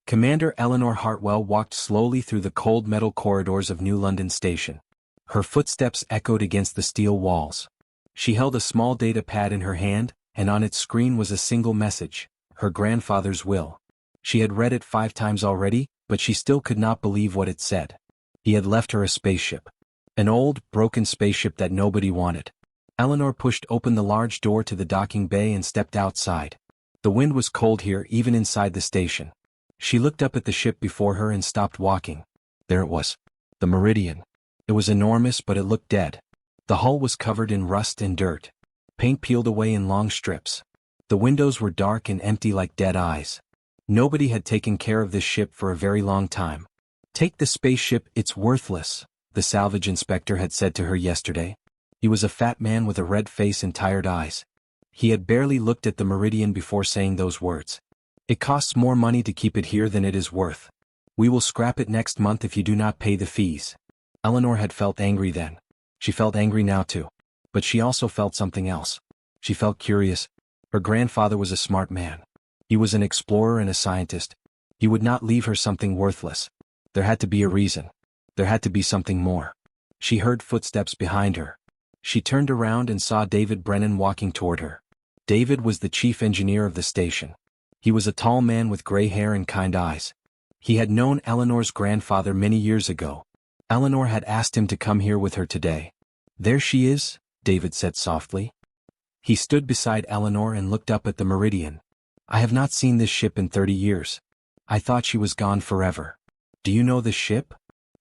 Commander Eleanor Hartwell walked slowly through the cold metal corridors of New London Station. Her footsteps echoed against the steel walls. She held a small data pad in her hand, and on its screen was a single message: her grandfather's will. She had read it 5 times already, but she still could not believe what it said. He had left her a spaceship. An old, broken spaceship that nobody wanted. Eleanor pushed open the large door to the docking bay and stepped outside. The wind was cold here even inside the station. She looked up at the ship before her and stopped walking. There it was. The Meridian. It was enormous, but it looked dead. The hull was covered in rust and dirt. Paint peeled away in long strips. The windows were dark and empty like dead eyes. Nobody had taken care of this ship for a very long time. "Take the spaceship, it's worthless," the salvage inspector had said to her yesterday. He was a fat man with a red face and tired eyes. He had barely looked at the Meridian before saying those words. "It costs more money to keep it here than it is worth. We will scrap it next month if you do not pay the fees." Eleanor had felt angry then. She felt angry now too. But she also felt something else. She felt curious. Her grandfather was a smart man. He was an explorer and a scientist. He would not leave her something worthless. There had to be a reason. There had to be something more. She heard footsteps behind her. She turned around and saw David Brennan walking toward her. David was the chief engineer of the station. He was a tall man with gray hair and kind eyes. He had known Eleanor's grandfather many years ago. Eleanor had asked him to come here with her today. "There she is," David said softly. He stood beside Eleanor and looked up at the Meridian. "I have not seen this ship in 30 years. I thought she was gone forever." "Do you know the ship?"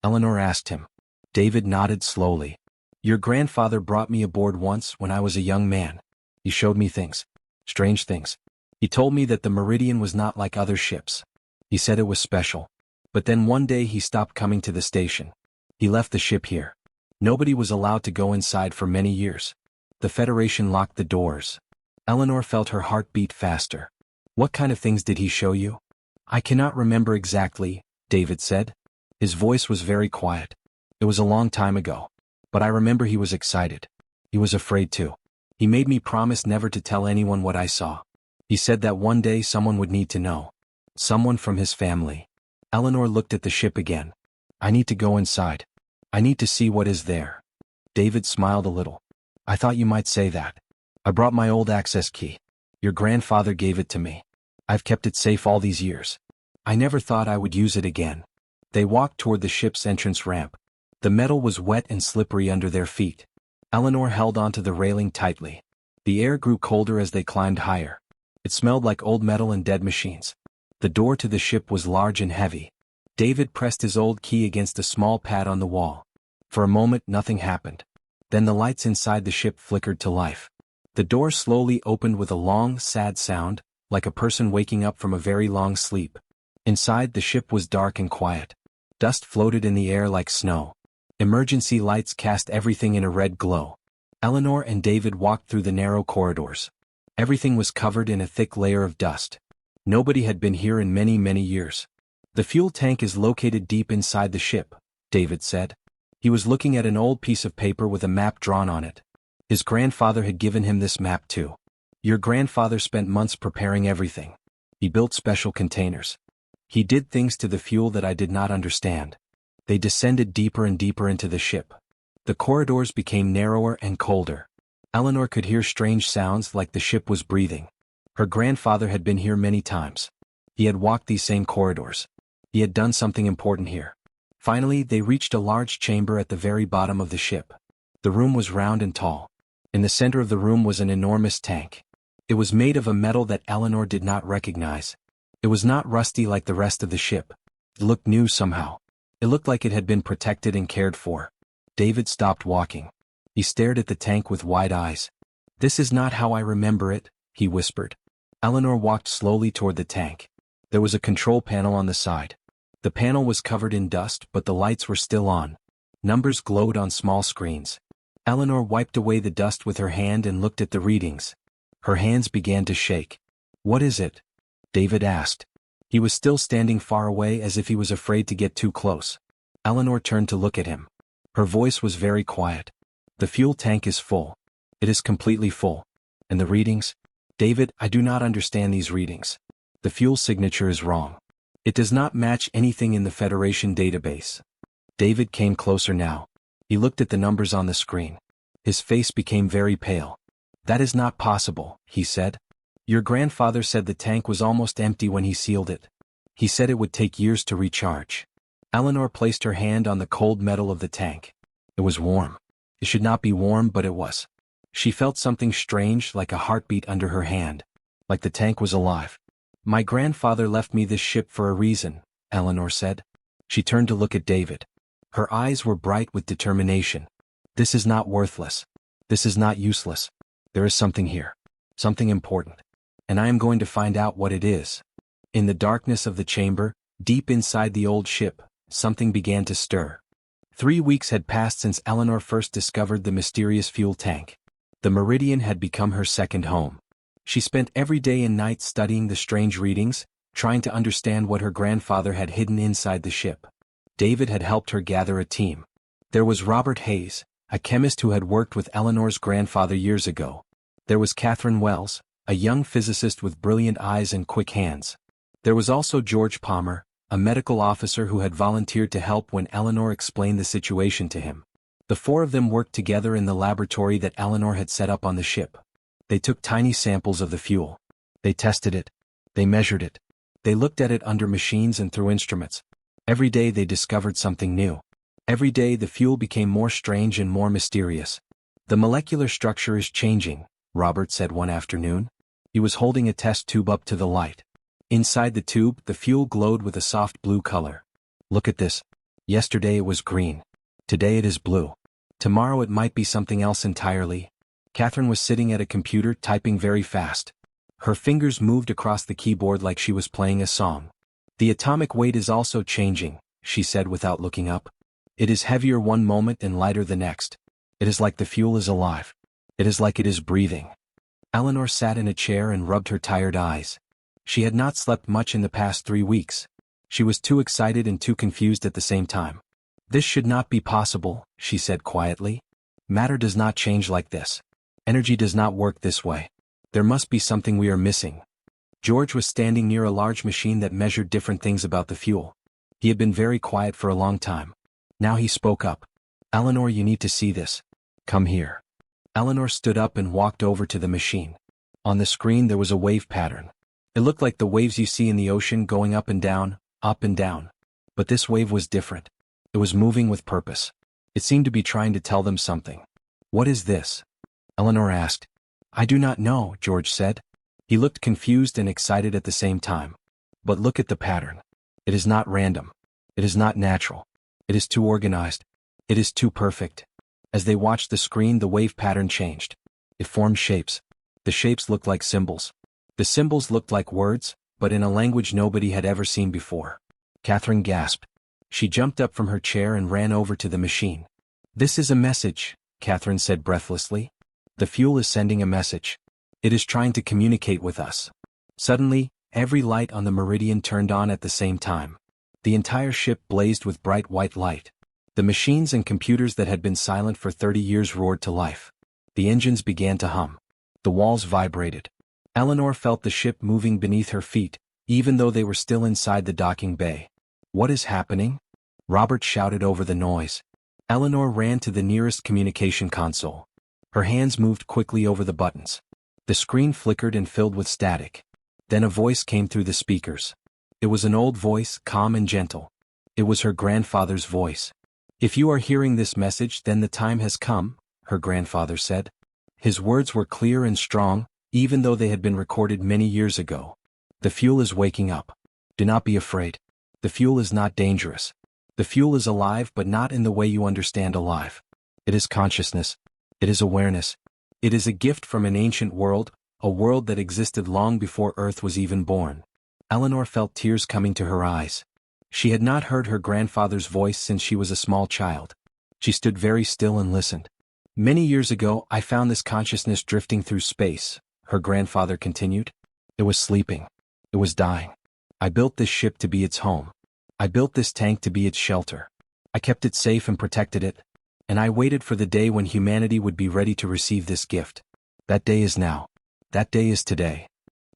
Eleanor asked him. David nodded slowly. "Your grandfather brought me aboard once when I was a young man. He showed me things. Strange things. He told me that the Meridian was not like other ships. He said it was special. But then one day he stopped coming to the station. He left the ship here. Nobody was allowed to go inside for many years. The Federation locked the doors." Eleanor felt her heart beat faster. "What kind of things did he show you?" "I cannot remember exactly," David said. His voice was very quiet. "It was a long time ago. But I remember he was excited. He was afraid too. He made me promise never to tell anyone what I saw. He said that one day someone would need to know. Someone from his family." Eleanor looked at the ship again. "I need to go inside. I need to see what is there." David smiled a little. "I thought you might say that. I brought my old access key. Your grandfather gave it to me. I've kept it safe all these years. I never thought I would use it again." They walked toward the ship's entrance ramp. The metal was wet and slippery under their feet. Eleanor held onto the railing tightly. The air grew colder as they climbed higher. It smelled like old metal and dead machines. The door to the ship was large and heavy. David pressed his old key against a small pad on the wall. For a moment nothing happened. Then the lights inside the ship flickered to life. The door slowly opened with a long, sad sound, like a person waking up from a very long sleep. Inside the ship was dark and quiet. Dust floated in the air like snow. Emergency lights cast everything in a red glow. Eleanor and David walked through the narrow corridors. Everything was covered in a thick layer of dust. Nobody had been here in many, many years. "The fuel tank is located deep inside the ship," David said. He was looking at an old piece of paper with a map drawn on it. His grandfather had given him this map too. "Your grandfather spent months preparing everything. He built special containers. He did things to the fuel that I did not understand." They descended deeper and deeper into the ship. The corridors became narrower and colder. Eleanor could hear strange sounds like the ship was breathing. Her grandfather had been here many times. He had walked these same corridors. He had done something important here. Finally, they reached a large chamber at the very bottom of the ship. The room was round and tall. In the center of the room was an enormous tank. It was made of a metal that Eleanor did not recognize. It was not rusty like the rest of the ship. It looked new somehow. It looked like it had been protected and cared for. David stopped walking. He stared at the tank with wide eyes. "This is not how I remember it," he whispered. Eleanor walked slowly toward the tank. There was a control panel on the side. The panel was covered in dust, but the lights were still on. Numbers glowed on small screens. Eleanor wiped away the dust with her hand and looked at the readings. Her hands began to shake. "What is it?" David asked. He was still standing far away as if he was afraid to get too close. Eleanor turned to look at him. Her voice was very quiet. "The fuel tank is full. It is completely full. And the readings? David, I do not understand these readings. The fuel signature is wrong. It does not match anything in the Federation database. David came closer now. He looked at the numbers on the screen. His face became very pale. That is not possible, he said. Your grandfather said the tank was almost empty when he sealed it. He said it would take years to recharge. Eleanor placed her hand on the cold metal of the tank. It was warm. It should not be warm, but it was. She felt something strange, like a heartbeat under her hand. Like the tank was alive. My grandfather left me this ship for a reason, Eleanor said. She turned to look at David. Her eyes were bright with determination. This is not worthless. This is not useless. There is something here. Something important. And I am going to find out what it is. In the darkness of the chamber, deep inside the old ship, something began to stir. 3 weeks had passed since Eleanor first discovered the mysterious fuel tank. The Meridian had become her second home. She spent every day and night studying the strange readings, trying to understand what her grandfather had hidden inside the ship. David had helped her gather a team. There was Robert Hayes, a chemist who had worked with Eleanor's grandfather years ago. There was Catherine Wells, a young physicist with brilliant eyes and quick hands. There was also George Palmer, a medical officer who had volunteered to help when Eleanor explained the situation to him. The 4 of them worked together in the laboratory that Eleanor had set up on the ship. They took tiny samples of the fuel. They tested it. They measured it. They looked at it under machines and through instruments. Every day they discovered something new. Every day the fuel became more strange and more mysterious. The molecular structure is changing, Robert said one afternoon. He was holding a test tube up to the light. Inside the tube, the fuel glowed with a soft blue color. Look at this. Yesterday it was green. Today it is blue. Tomorrow it might be something else entirely. Catherine was sitting at a computer typing very fast. Her fingers moved across the keyboard like she was playing a song. The atomic weight is also changing, she said without looking up. It is heavier one moment and lighter the next. It is like the fuel is alive. It is like it is breathing. Eleanor sat in a chair and rubbed her tired eyes. She had not slept much in the past 3 weeks. She was too excited and too confused at the same time. This should not be possible, she said quietly. Matter does not change like this. Energy does not work this way. There must be something we are missing. George was standing near a large machine that measured different things about the fuel. He had been very quiet for a long time. Now he spoke up. Eleanor, you need to see this. Come here. Eleanor stood up and walked over to the machine. On the screen there was a wave pattern. It looked like the waves you see in the ocean going up and down, up and down. But this wave was different. It was moving with purpose. It seemed to be trying to tell them something. What is this? Eleanor asked. I do not know, George said. He looked confused and excited at the same time. But look at the pattern. It is not random. It is not natural. It is too organized. It is too perfect. As they watched the screen, the wave pattern changed. It formed shapes. The shapes looked like symbols. The symbols looked like words, but in a language nobody had ever seen before. Catherine gasped. She jumped up from her chair and ran over to the machine. This is a message, Catherine said breathlessly. The fuel is sending a message. It is trying to communicate with us. Suddenly, every light on the Meridian turned on at the same time. The entire ship blazed with bright white light. The machines and computers that had been silent for 30 years roared to life. The engines began to hum. The walls vibrated. Eleanor felt the ship moving beneath her feet, even though they were still inside the docking bay. What is happening? Robert shouted over the noise. Eleanor ran to the nearest communication console. Her hands moved quickly over the buttons. The screen flickered and filled with static. Then a voice came through the speakers. It was an old voice, calm and gentle. It was her grandfather's voice. If you are hearing this message, then the time has come, her grandfather said. His words were clear and strong, even though they had been recorded many years ago. The fuel is waking up. Do not be afraid. The fuel is not dangerous. The fuel is alive, but not in the way you understand alive. It is consciousness. It is awareness. It is a gift from an ancient world, a world that existed long before Earth was even born. Eleanor felt tears coming to her eyes. She had not heard her grandfather's voice since she was a small child. She stood very still and listened. Many years ago, I found this consciousness drifting through space, her grandfather continued. It was sleeping. It was dying. I built this ship to be its home. I built this tank to be its shelter. I kept it safe and protected it. And I waited for the day when humanity would be ready to receive this gift. That day is now. That day is today.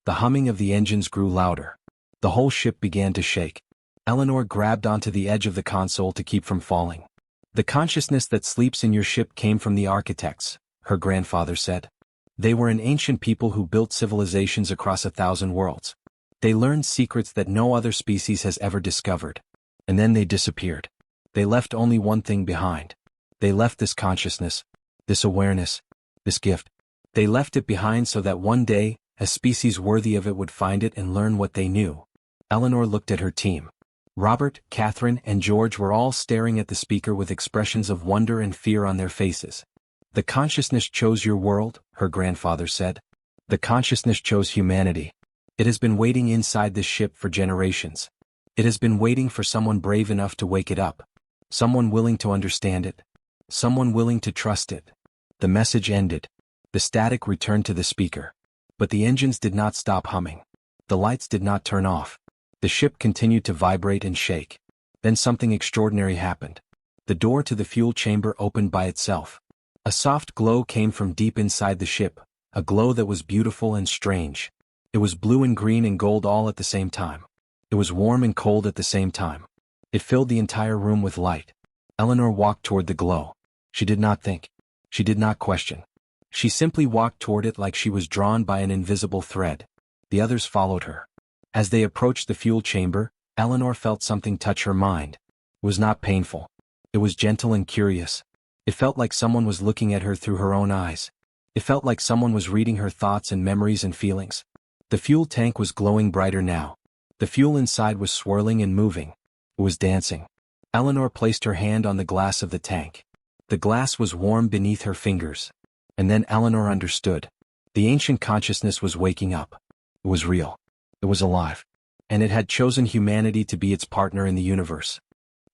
The humming of the engines grew louder. The whole ship began to shake. Eleanor grabbed onto the edge of the console to keep from falling. The consciousness that sleeps in your ship came from the architects, her grandfather said. They were an ancient people who built civilizations across 1,000 worlds. They learned secrets that no other species has ever discovered. And then they disappeared. They left only one thing behind. They left this consciousness, this awareness, this gift. They left it behind so that one day, a species worthy of it would find it and learn what they knew. Eleanor looked at her team. Robert, Catherine, and George were all staring at the speaker with expressions of wonder and fear on their faces. The consciousness chose your world, her grandfather said. The consciousness chose humanity. It has been waiting inside this ship for generations. It has been waiting for someone brave enough to wake it up. Someone willing to understand it. Someone willing to trust it. The message ended. The static returned to the speaker. But the engines did not stop humming. The lights did not turn off. The ship continued to vibrate and shake. Then something extraordinary happened. The door to the fuel chamber opened by itself. A soft glow came from deep inside the ship, a glow that was beautiful and strange. It was blue and green and gold all at the same time. It was warm and cold at the same time. It filled the entire room with light. Eleanor walked toward the glow. She did not think. She did not question. She simply walked toward it like she was drawn by an invisible thread. The others followed her. As they approached the fuel chamber, Eleanor felt something touch her mind. It was not painful. It was gentle and curious. It felt like someone was looking at her through her own eyes. It felt like someone was reading her thoughts and memories and feelings. The fuel tank was glowing brighter now. The fuel inside was swirling and moving. It was dancing. Eleanor placed her hand on the glass of the tank. The glass was warm beneath her fingers. And then Eleanor understood. The ancient consciousness was waking up. It was real. It was alive. And it had chosen humanity to be its partner in the universe.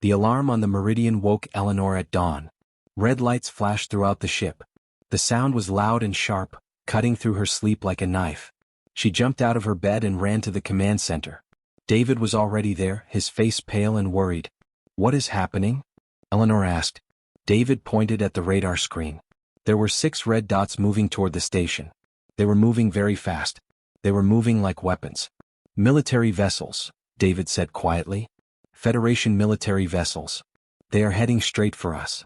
The alarm on the meridian woke Eleanor at dawn. Red lights flashed throughout the ship. The sound was loud and sharp, cutting through her sleep like a knife. She jumped out of her bed and ran to the command center. David was already there, his face pale and worried. "What is happening?" Eleanor asked. David pointed at the radar screen. There were 6 red dots moving toward the station. They were moving very fast. They were moving like weapons. "Military vessels," David said quietly. "Federation military vessels. They are heading straight for us."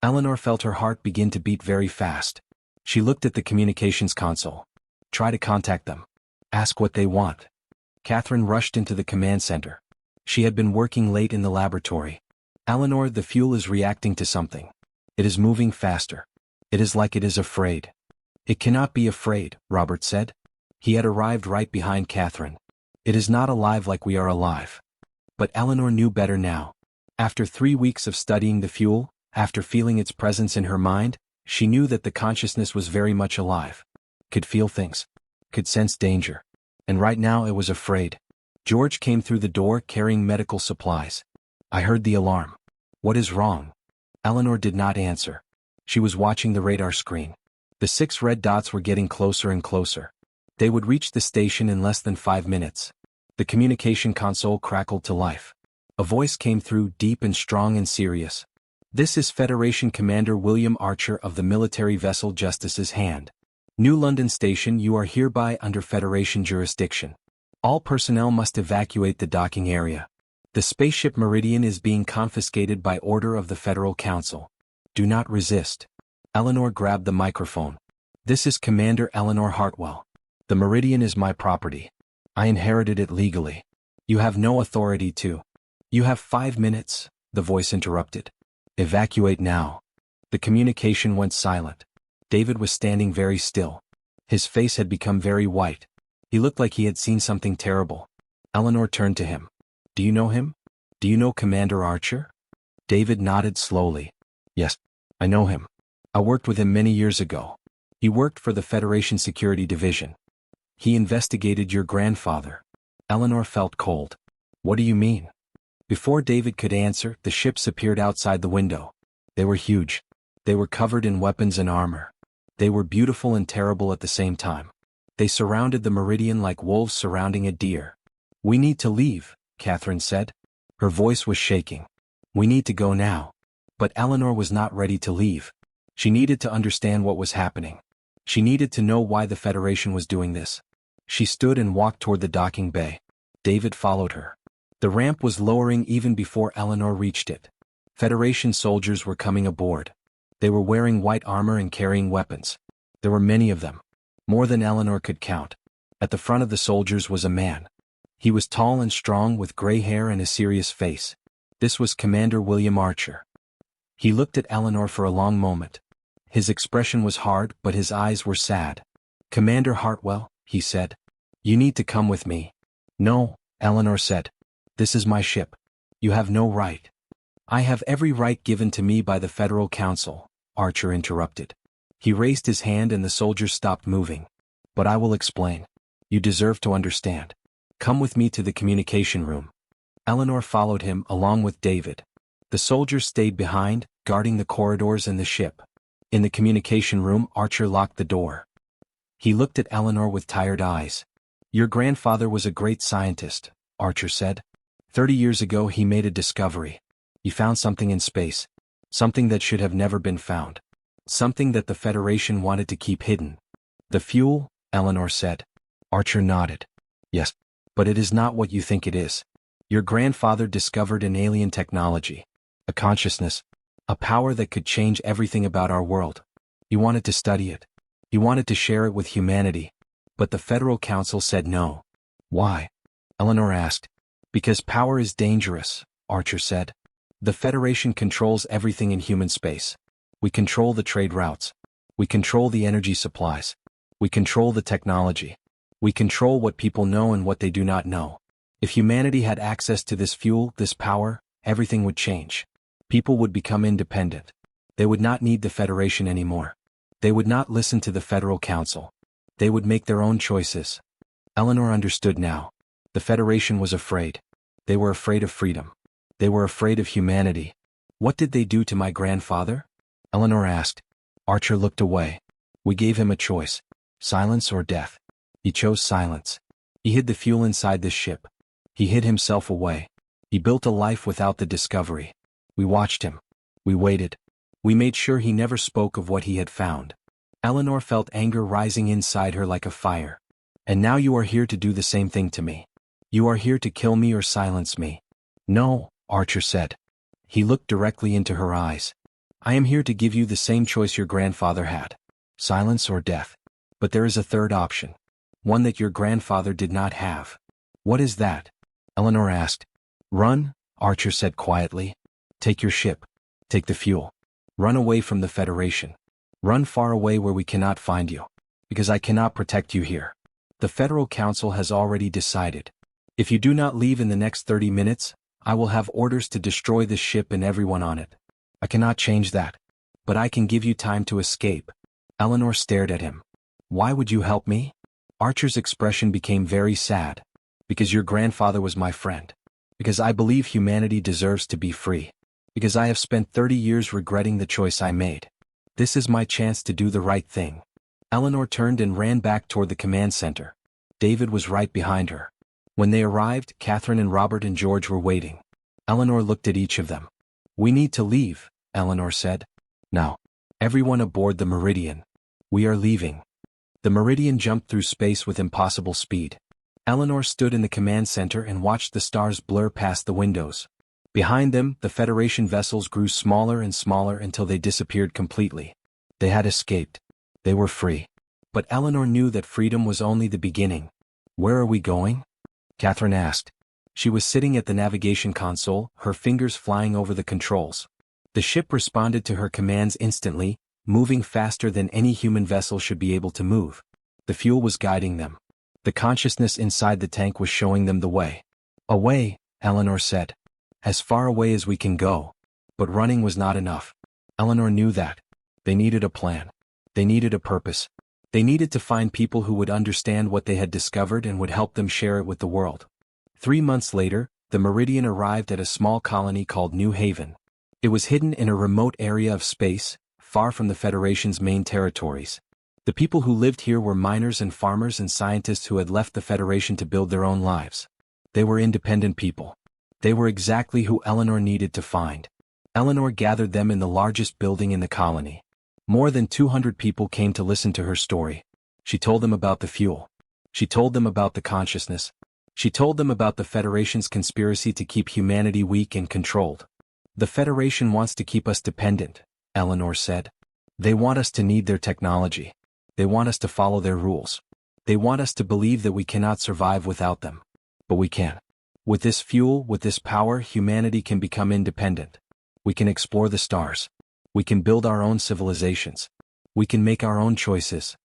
Eleanor felt her heart begin to beat very fast. She looked at the communications console. "Try to contact them. Ask what they want." Catherine rushed into the command center. She had been working late in the laboratory. "Eleanor, the fuel is reacting to something. It is moving faster. It is like it is afraid." "It cannot be afraid," Robert said. He had arrived right behind Catherine. "It is not alive like we are alive." But Eleanor knew better now. After 3 weeks of studying the fuel, after feeling its presence in her mind, she knew that the consciousness was very much alive. Could feel things. Could sense danger. And right now it was afraid. George came through the door carrying medical supplies. "I heard the alarm. What is wrong?" Eleanor did not answer. She was watching the radar screen. The 6 red dots were getting closer and closer. They would reach the station in less than 5 minutes. The communication console crackled to life. A voice came through, deep and strong and serious. "This is Federation Commander William Archer of the military vessel Justice's Hand. New London Station, you are hereby under Federation jurisdiction. All personnel must evacuate the docking area. The spaceship Meridian is being confiscated by order of the Federal Council. Do not resist." Eleanor grabbed the microphone. "This is Commander Eleanor Hartwell. The Meridian is my property. I inherited it legally. You have no authority to." "You have 5 minutes," the voice interrupted. "Evacuate now." The communication went silent. David was standing very still. His face had become very white. He looked like he had seen something terrible. Eleanor turned to him. "Do you know him? Do you know Commander Archer?" David nodded slowly. "Yes, I know him. I worked with him many years ago. He worked for the Federation Security Division. He investigated your grandfather." Eleanor felt cold. "What do you mean?" Before David could answer, the ships appeared outside the window. They were huge. They were covered in weapons and armor. They were beautiful and terrible at the same time. They surrounded the Meridian like wolves surrounding a deer. "We need to leave," Catherine said. Her voice was shaking. "We need to go now." But Eleanor was not ready to leave. She needed to understand what was happening. She needed to know why the Federation was doing this. She stood and walked toward the docking bay. David followed her. The ramp was lowering even before Eleanor reached it. Federation soldiers were coming aboard. They were wearing white armor and carrying weapons. There were many of them. More than Eleanor could count. At the front of the soldiers was a man. He was tall and strong with gray hair and a serious face. This was Commander William Archer. He looked at Eleanor for a long moment. His expression was hard, but his eyes were sad. "Commander Hartwell," he said. "You need to come with me." "No," Eleanor said. "This is my ship. You have no right." "I have every right given to me by the Federal Council," Archer interrupted. He raised his hand and the soldiers stopped moving. "But I will explain. You deserve to understand. Come with me to the communication room." Eleanor followed him along with David. The soldiers stayed behind, guarding the corridors and the ship. In the communication room, Archer locked the door. He looked at Eleanor with tired eyes. "Your grandfather was a great scientist," Archer said. 30 years ago he made a discovery. He found something in space. Something that should have never been found. Something that the Federation wanted to keep hidden. "The fuel?" Eleanor said. Archer nodded. "Yes. But it is not what you think it is. Your grandfather discovered an alien technology. A consciousness. A power that could change everything about our world. He wanted to study it. He wanted to share it with humanity. But the Federal Council said no." "Why?" Eleanor asked. "Because power is dangerous," Archer said. "The Federation controls everything in human space. We control the trade routes. We control the energy supplies. We control the technology. We control what people know and what they do not know. If humanity had access to this fuel, this power, everything would change. People would become independent. They would not need the Federation anymore. They would not listen to the Federal Council. They would make their own choices." Eleanor understood now. The Federation was afraid. They were afraid of freedom. They were afraid of humanity. "What did they do to my grandfather?" Eleanor asked. Archer looked away. "We gave him a choice. Silence or death. He chose silence. He hid the fuel inside this ship. He hid himself away. He built a life without the discovery. We watched him. We waited. We made sure he never spoke of what he had found." Eleanor felt anger rising inside her like a fire. "And now you are here to do the same thing to me. You are here to kill me or silence me." "No," Archer said. He looked directly into her eyes. "I am here to give you the same choice your grandfather had. Silence or death. But there is a third option. One that your grandfather did not have." "What is that?" Eleanor asked. "Run," Archer said quietly. "Take your ship. Take the fuel. Run away from the Federation. Run far away where we cannot find you. Because I cannot protect you here. The Federal Council has already decided. If you do not leave in the next 30 minutes, I will have orders to destroy this ship and everyone on it. I cannot change that. But I can give you time to escape." Eleanor stared at him. "Why would you help me?" Archer's expression became very sad. "Because your grandfather was my friend. Because I believe humanity deserves to be free. Because I have spent 30 years regretting the choice I made. This is my chance to do the right thing." Eleanor turned and ran back toward the command center. David was right behind her. When they arrived, Catherine and Robert and George were waiting. Eleanor looked at each of them. "We need to leave," Eleanor said. "Now. Everyone aboard the Meridian. We are leaving." The Meridian jumped through space with impossible speed. Eleanor stood in the command center and watched the stars blur past the windows. Behind them, the Federation vessels grew smaller and smaller until they disappeared completely. They had escaped. They were free. But Eleanor knew that freedom was only the beginning. "Where are we going?" Catherine asked. She was sitting at the navigation console, her fingers flying over the controls. The ship responded to her commands instantly, moving faster than any human vessel should be able to move. The fuel was guiding them. The consciousness inside the tank was showing them the way. "Away," Eleanor said. "As far away as we can go." But running was not enough. Eleanor knew that. They needed a plan. They needed a purpose. They needed to find people who would understand what they had discovered and would help them share it with the world. 3 months later, the Meridian arrived at a small colony called New Haven. It was hidden in a remote area of space, far from the Federation's main territories. The people who lived here were miners and farmers and scientists who had left the Federation to build their own lives. They were independent people. They were exactly who Eleanor needed to find. Eleanor gathered them in the largest building in the colony. More than 200 people came to listen to her story. She told them about the fuel. She told them about the consciousness. She told them about the Federation's conspiracy to keep humanity weak and controlled. "The Federation wants to keep us dependent," Eleanor said. "They want us to need their technology. They want us to follow their rules. They want us to believe that we cannot survive without them. But we can. With this fuel, with this power, humanity can become independent. We can explore the stars. We can build our own civilizations. We can make our own choices."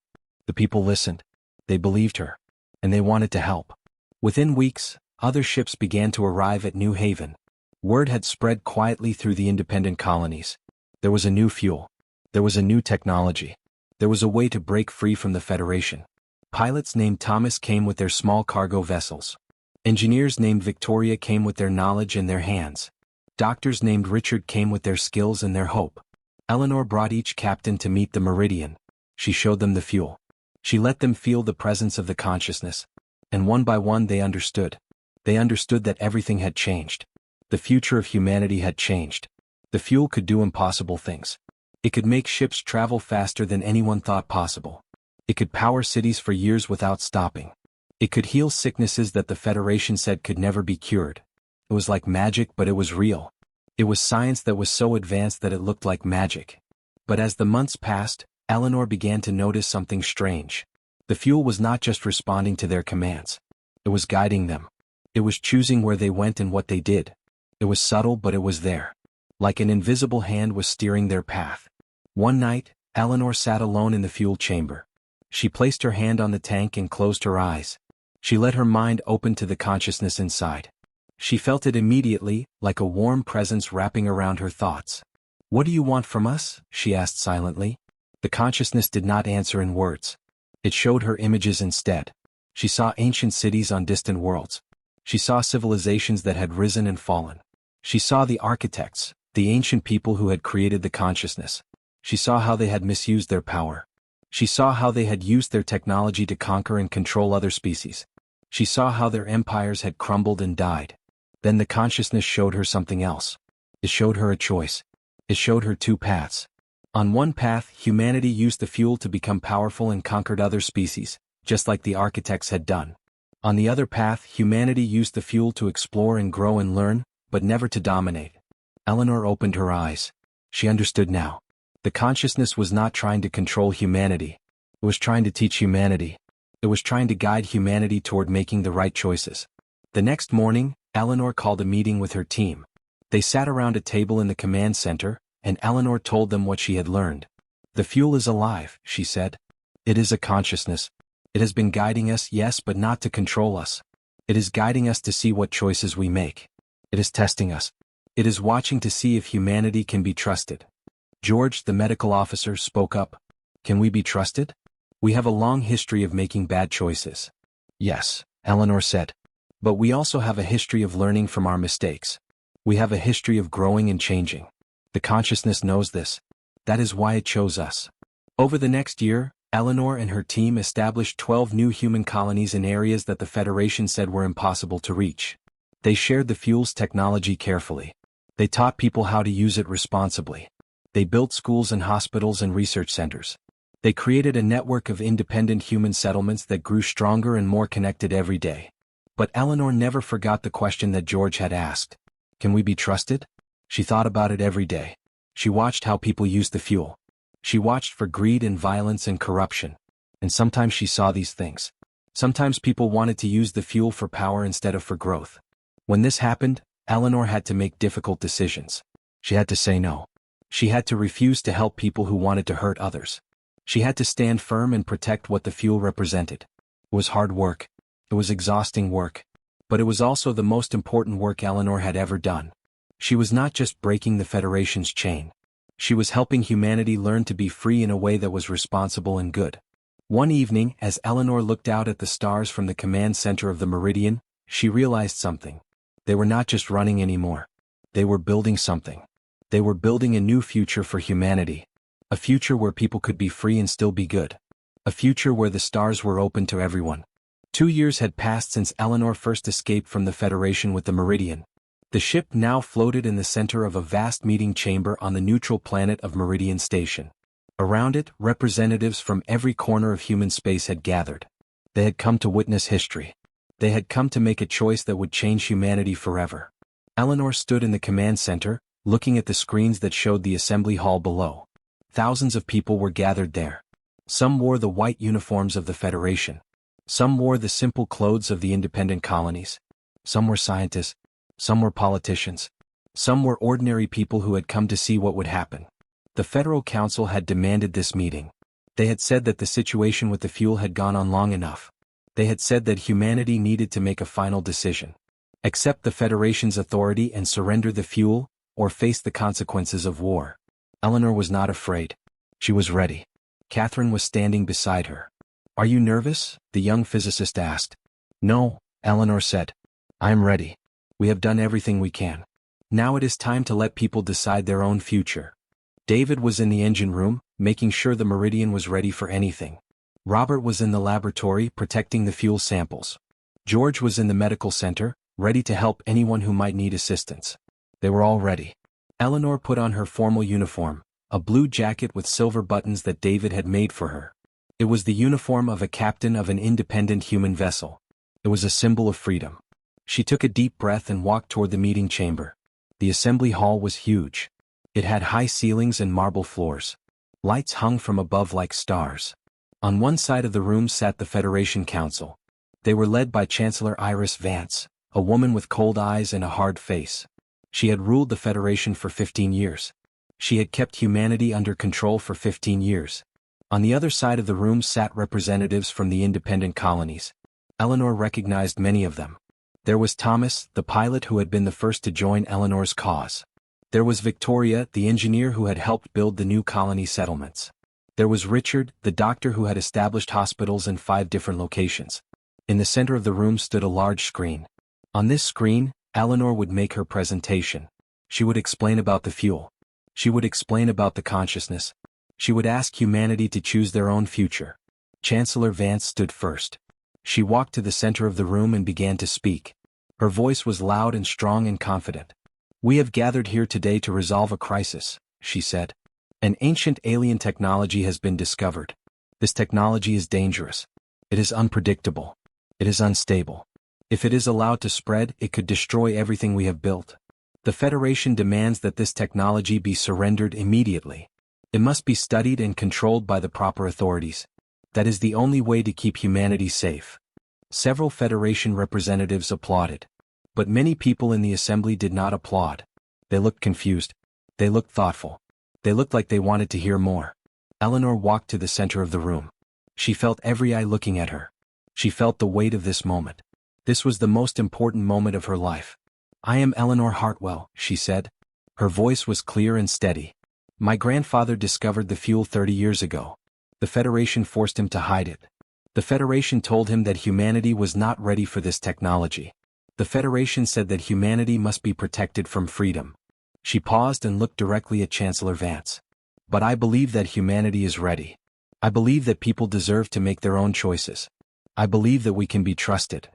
The people listened. They believed her. And they wanted to help. Within weeks, other ships began to arrive at New Haven. Word had spread quietly through the independent colonies. There was a new fuel. There was a new technology. There was a way to break free from the Federation. Pilots named Thomas came with their small cargo vessels. Engineers named Victoria came with their knowledge and their hands. Doctors named Richard came with their skills and their hope. Eleanor brought each captain to meet the Meridian. She showed them the fuel. She let them feel the presence of the consciousness. And one by one they understood. They understood that everything had changed. The future of humanity had changed. The fuel could do impossible things. It could make ships travel faster than anyone thought possible. It could power cities for years without stopping. It could heal sicknesses that the Federation said could never be cured. It was like magic, but it was real. It was science that was so advanced that it looked like magic. But as the months passed, Eleanor began to notice something strange. The fuel was not just responding to their commands. It was guiding them. It was choosing where they went and what they did. It was subtle, but it was there. Like an invisible hand was steering their path. One night, Eleanor sat alone in the fuel chamber. She placed her hand on the tank and closed her eyes. She let her mind open to the consciousness inside. She felt it immediately, like a warm presence wrapping around her thoughts. "What do you want from us?" she asked silently. The consciousness did not answer in words. It showed her images instead. She saw ancient cities on distant worlds. She saw civilizations that had risen and fallen. She saw the architects, the ancient people who had created the consciousness. She saw how they had misused their power. She saw how they had used their technology to conquer and control other species. She saw how their empires had crumbled and died. Then the consciousness showed her something else. It showed her a choice. It showed her two paths. On one path, humanity used the fuel to become powerful and conquered other species, just like the architects had done. On the other path, humanity used the fuel to explore and grow and learn, but never to dominate. Eleanor opened her eyes. She understood now. The consciousness was not trying to control humanity. It was trying to teach humanity. It was trying to guide humanity toward making the right choices. The next morning, Eleanor called a meeting with her team. They sat around a table in the command center, and Eleanor told them what she had learned. "The fuel is alive," she said. "It is a consciousness. It has been guiding us, yes, but not to control us. It is guiding us to see what choices we make. It is testing us. It is watching to see if humanity can be trusted." George, the medical officer, spoke up. "Can we be trusted? We have a long history of making bad choices." "Yes," Eleanor said. "But we also have a history of learning from our mistakes. We have a history of growing and changing. The consciousness knows this. That is why it chose us." Over the next year, Eleanor and her team established 12 new human colonies in areas that the Federation said were impossible to reach. They shared the fuel's technology carefully. They taught people how to use it responsibly. They built schools and hospitals and research centers. They created a network of independent human settlements that grew stronger and more connected every day. But Eleanor never forgot the question that George had asked. Can we be trusted? She thought about it every day. She watched how people used the fuel. She watched for greed and violence and corruption. And sometimes she saw these things. Sometimes people wanted to use the fuel for power instead of for growth. When this happened, Eleanor had to make difficult decisions. She had to say no. She had to refuse to help people who wanted to hurt others. She had to stand firm and protect what the fuel represented. It was hard work. It was exhausting work. But it was also the most important work Eleanor had ever done. She was not just breaking the Federation's chain. She was helping humanity learn to be free in a way that was responsible and good. One evening, as Eleanor looked out at the stars from the command center of the Meridian, she realized something. They were not just running anymore. They were building something. They were building a new future for humanity. A future where people could be free and still be good. A future where the stars were open to everyone. 2 years had passed since Eleanor first escaped from the Federation with the Meridian. The ship now floated in the center of a vast meeting chamber on the neutral planet of Meridian Station. Around it, representatives from every corner of human space had gathered. They had come to witness history. They had come to make a choice that would change humanity forever. Eleanor stood in the command center, looking at the screens that showed the assembly hall below. Thousands of people were gathered there. Some wore the white uniforms of the Federation. Some wore the simple clothes of the independent colonies. Some were scientists. Some were politicians. Some were ordinary people who had come to see what would happen. The Federal Council had demanded this meeting. They had said that the situation with the fuel had gone on long enough. They had said that humanity needed to make a final decision. Accept the Federation's authority and surrender the fuel, or face the consequences of war. Eleanor was not afraid. She was ready. Catherine was standing beside her. "Are you nervous?" the young physicist asked. "No," Eleanor said. "I am ready. We have done everything we can. Now it is time to let people decide their own future." David was in the engine room, making sure the Meridian was ready for anything. Robert was in the laboratory, protecting the fuel samples. George was in the medical center, ready to help anyone who might need assistance. They were all ready. Eleanor put on her formal uniform, a blue jacket with silver buttons that David had made for her. It was the uniform of a captain of an independent human vessel. It was a symbol of freedom. She took a deep breath and walked toward the meeting chamber. The assembly hall was huge. It had high ceilings and marble floors. Lights hung from above like stars. On one side of the room sat the Federation Council. They were led by Chancellor Iris Vance, a woman with cold eyes and a hard face. She had ruled the Federation for 15 years. She had kept humanity under control for 15 years. On the other side of the room sat representatives from the independent colonies. Eleanor recognized many of them. There was Thomas, the pilot who had been the first to join Eleanor's cause. There was Victoria, the engineer who had helped build the new colony settlements. There was Richard, the doctor who had established hospitals in 5 different locations. In the center of the room stood a large screen. On this screen, Eleanor would make her presentation. She would explain about the fuel. She would explain about the consciousness. She would ask humanity to choose their own future. Chancellor Vance stood first. She walked to the center of the room and began to speak. Her voice was loud and strong and confident. "We have gathered here today to resolve a crisis," she said. "An ancient alien technology has been discovered. This technology is dangerous. It is unpredictable. It is unstable. If it is allowed to spread, it could destroy everything we have built. The Federation demands that this technology be surrendered immediately. It must be studied and controlled by the proper authorities. That is the only way to keep humanity safe." Several Federation representatives applauded. But many people in the assembly did not applaud. They looked confused. They looked thoughtful. They looked like they wanted to hear more. Eleanor walked to the center of the room. She felt every eye looking at her. She felt the weight of this moment. This was the most important moment of her life. "I am Eleanor Hartwell," she said. Her voice was clear and steady. "My grandfather discovered the fuel 30 years ago. The Federation forced him to hide it. The Federation told him that humanity was not ready for this technology. The Federation said that humanity must be protected from freedom." She paused and looked directly at Chancellor Vance. "But I believe that humanity is ready. I believe that people deserve to make their own choices. I believe that we can be trusted."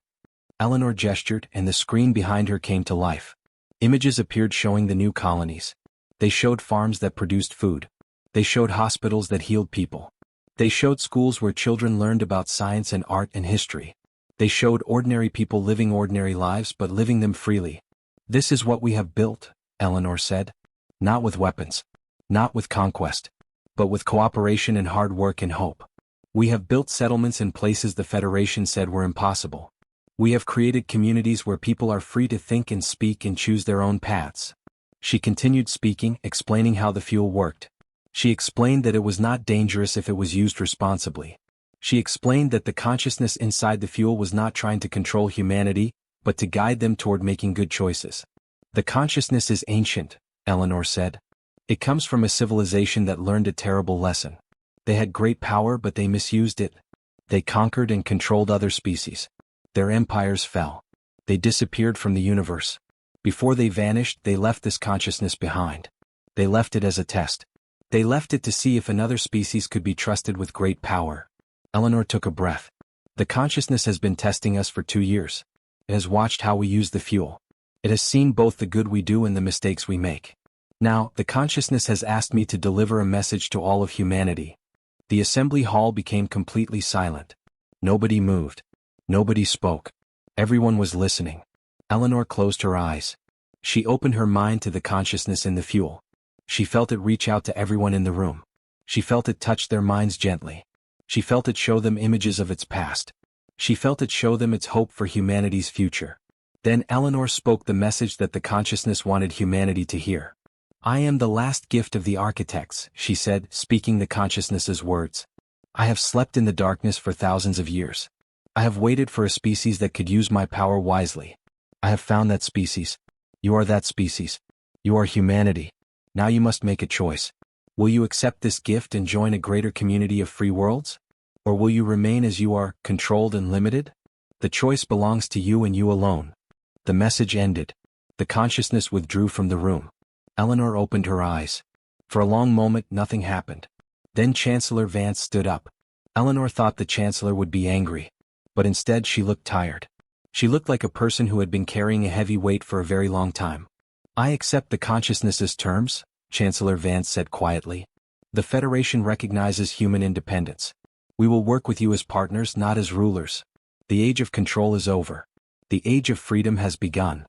Eleanor gestured, and the screen behind her came to life. Images appeared showing the new colonies. They showed farms that produced food. They showed hospitals that healed people. They showed schools where children learned about science and art and history. They showed ordinary people living ordinary lives but living them freely. "This is what we have built," Eleanor said. "Not with weapons. Not with conquest. But with cooperation and hard work and hope. We have built settlements in places the Federation said were impossible. We have created communities where people are free to think and speak and choose their own paths." She continued speaking, explaining how the fuel worked. She explained that it was not dangerous if it was used responsibly. She explained that the consciousness inside the fuel was not trying to control humanity, but to guide them toward making good choices. "The consciousness is ancient," Eleanor said. "It comes from a civilization that learned a terrible lesson. They had great power but they misused it. They conquered and controlled other species. Their empires fell. They disappeared from the universe. Before they vanished, they left this consciousness behind. They left it as a test. They left it to see if another species could be trusted with great power." Eleanor took a breath. "The consciousness has been testing us for 2 years. It has watched how we use the fuel. It has seen both the good we do and the mistakes we make. Now, the consciousness has asked me to deliver a message to all of humanity." The assembly hall became completely silent. Nobody moved. Nobody spoke. Everyone was listening. Eleanor closed her eyes. She opened her mind to the consciousness in the fuel. She felt it reach out to everyone in the room. She felt it touch their minds gently. She felt it show them images of its past. She felt it show them its hope for humanity's future. Then Eleanor spoke the message that the consciousness wanted humanity to hear. I am the last gift of the architects, she said, speaking the consciousness's words. I have slept in the darkness for thousands of years. I have waited for a species that could use my power wisely. I have found that species. You are that species. You are humanity. Now you must make a choice. Will you accept this gift and join a greater community of free worlds? Or will you remain as you are, controlled and limited? The choice belongs to you and you alone. The message ended. The consciousness withdrew from the room. Eleanor opened her eyes. For a long moment nothing happened. Then Chancellor Vance stood up. Eleanor thought the Chancellor would be angry. But instead she looked tired. She looked like a person who had been carrying a heavy weight for a very long time. I accept the consciousness's terms, Chancellor Vance said quietly. The Federation recognizes human independence. We will work with you as partners, not as rulers. The age of control is over. The age of freedom has begun.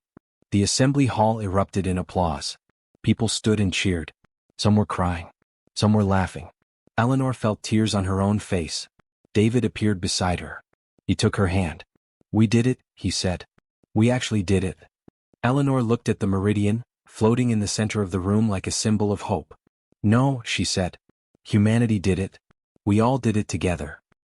The assembly hall erupted in applause. People stood and cheered. Some were crying. Some were laughing. Eleanor felt tears on her own face. David appeared beside her. He took her hand. We did it, he said. We actually did it. Eleanor looked at the meridian, floating in the center of the room like a symbol of hope. No, she said. Humanity did it. We all did it together.